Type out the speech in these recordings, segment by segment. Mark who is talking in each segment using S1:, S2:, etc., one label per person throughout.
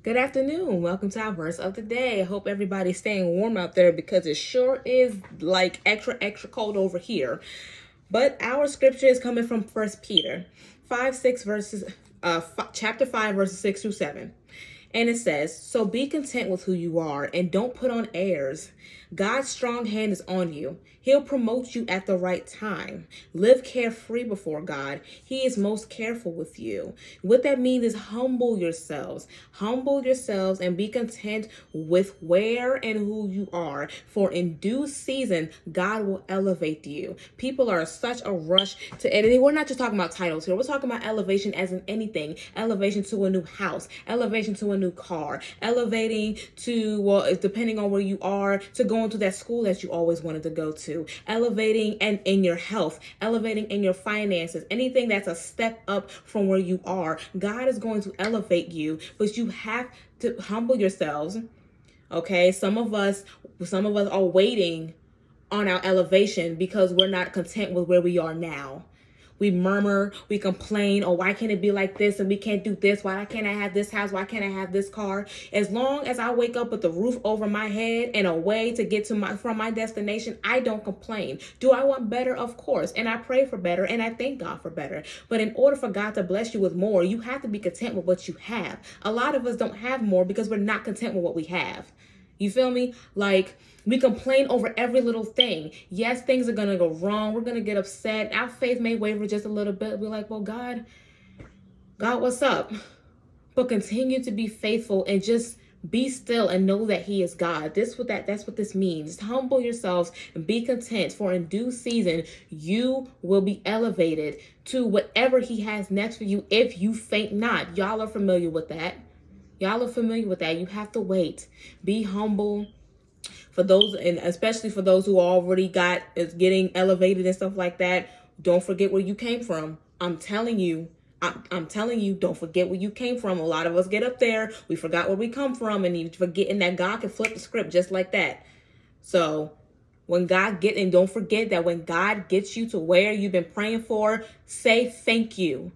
S1: Good afternoon. Welcome to our verse of the day. I hope everybody's staying warm out there because it sure is like extra cold over here. But our scripture is coming from First Peter 5, 6 verses, chapter 5, verses 6 through 7. And it says, "So be content with who you are and don't put on airs. God's strong hand is on you. He'll promote you at the right time. Live carefree before God. He is most careful with you." What that means is humble yourselves. Humble yourselves and be content with where and who you are. For in due season, God will elevate you. People are such a rush to, and we're not just talking about titles here. We're talking about elevation as in anything. Elevation to a new house, elevation to a new car, elevating to, well, depending on where you are, to go into that school that you always wanted to go to, elevating and in your health, elevating in your finances, anything that's a step up from where you are. God is going to elevate you, but you have to humble yourselves. Okay, some of us are waiting on our elevation because we're not content with where we are now. We murmur, we complain, oh, why can't it be like this and we can't do this? Why can't I have this house? Why can't I have this car? As long as I wake up with the roof over my head and a way to get to from my destination, I don't complain. Do I want better? Of course. And I pray for better and I thank God for better. But in order for God to bless you with more, you have to be content with what you have. A lot of us don't have more because we're not content with what we have. You feel me? Like, we complain over every little thing. Yes, things are going to go wrong. We're going to get upset. Our faith may waver just a little bit. We're like, well, God, what's up? But continue to be faithful and just be still and know that He is God. That's what this means. Just humble yourselves and be content, for in due season, you will be elevated to whatever He has next for you if you faint not. Y'all are familiar with that. You have to wait. Be humble. For those, and especially for those who already is getting elevated and stuff like that, don't forget where you came from. I'm telling you, don't forget where you came from. A lot of us get up there, we forgot where we come from, and you forgetting that God can flip the script just like that. So don't forget that when God gets you to where you've been praying for, say thank you.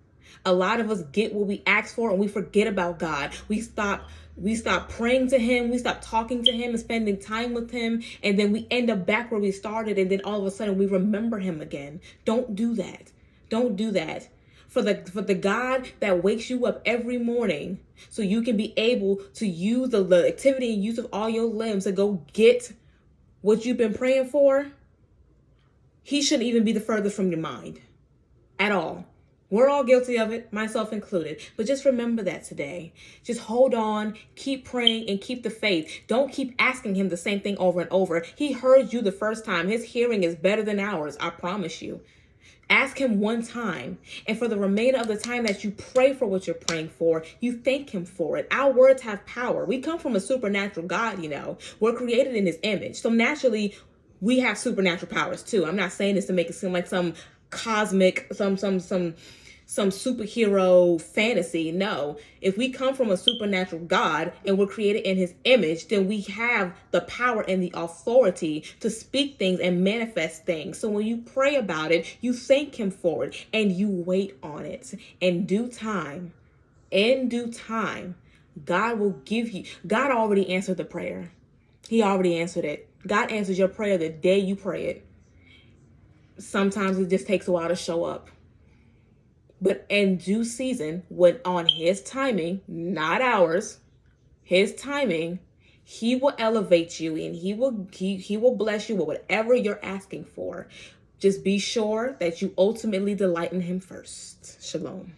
S1: A lot of us get what we ask for and we forget about God. We stop praying to Him. We stop talking to Him and spending time with Him. And then we end up back where we started. And then all of a sudden we remember Him again. Don't do that. Don't do that. For the God that wakes you up every morning so you can be able to use the activity and use of all your limbs to go get what you've been praying for, He shouldn't even be the furthest from your mind at all. We're all guilty of it, myself included. But just remember that today. Just hold on, keep praying, and keep the faith. Don't keep asking Him the same thing over and over. He heard you the first time. His hearing is better than ours, I promise you. Ask Him one time. And for the remainder of the time that you pray for what you're praying for, you thank Him for it. Our words have power. We come from a supernatural God, We're created in His image. So naturally, we have supernatural powers too. I'm not saying this to make it seem like some cosmic, some superhero fantasy. No, if we come from a supernatural God and we're created in His image, then we have the power and the authority to speak things and manifest things. So when you pray about it, you thank Him for it and you wait on it. In due time, God will give you. God already answered the prayer. He already answered it. God answers your prayer the day you pray it. Sometimes it just takes a while to show up. But in due season, when on His timing, not ours, His timing, He will elevate you and He will bless you with whatever you're asking for. Just be sure that you ultimately delight in Him first. Shalom.